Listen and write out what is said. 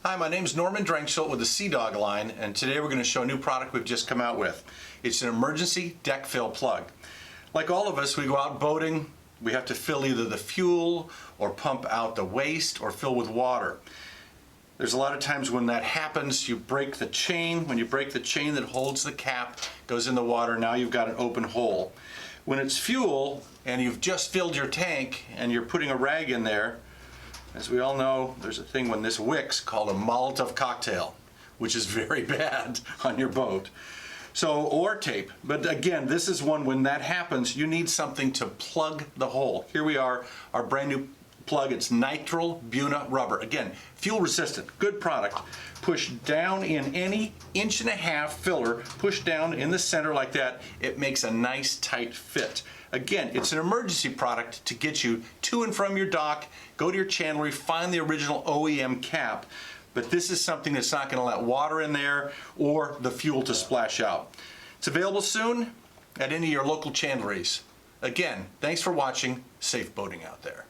Hi, my name's Norman Drenkshilt with the Sea Dog line, and today we're going to show a new product we've just come out with. It's an emergency deck fill plug. Like all of us, we go out boating, we have to fill either the fuel or pump out the waste or fill with water. There's a lot of times when that happens, you break the chain. When you break the chain that holds the cap, goes in the water, now you've got an open hole. When it's fuel and you've just filled your tank and you're putting a rag in there, as we all know, there's a thing when this wicks called a Molotov cocktail, which is very bad on your boat. So, or tape. But again, this is one when that happens, you need something to plug the hole. Here we are, our brand new plug. It's Nitrile-Buna rubber. Again, fuel resistant, good product. Push down in any 1.5-inch filler, push down in the center like that. It makes a nice tight fit. Again, it's an emergency product to get you to and from your dock. Go to your chandlery, find the original OEM cap. But this is something that's not going to let water in there or the fuel to splash out. It's available soon at any of your local chandleries. Again, thanks for watching. Safe boating out there.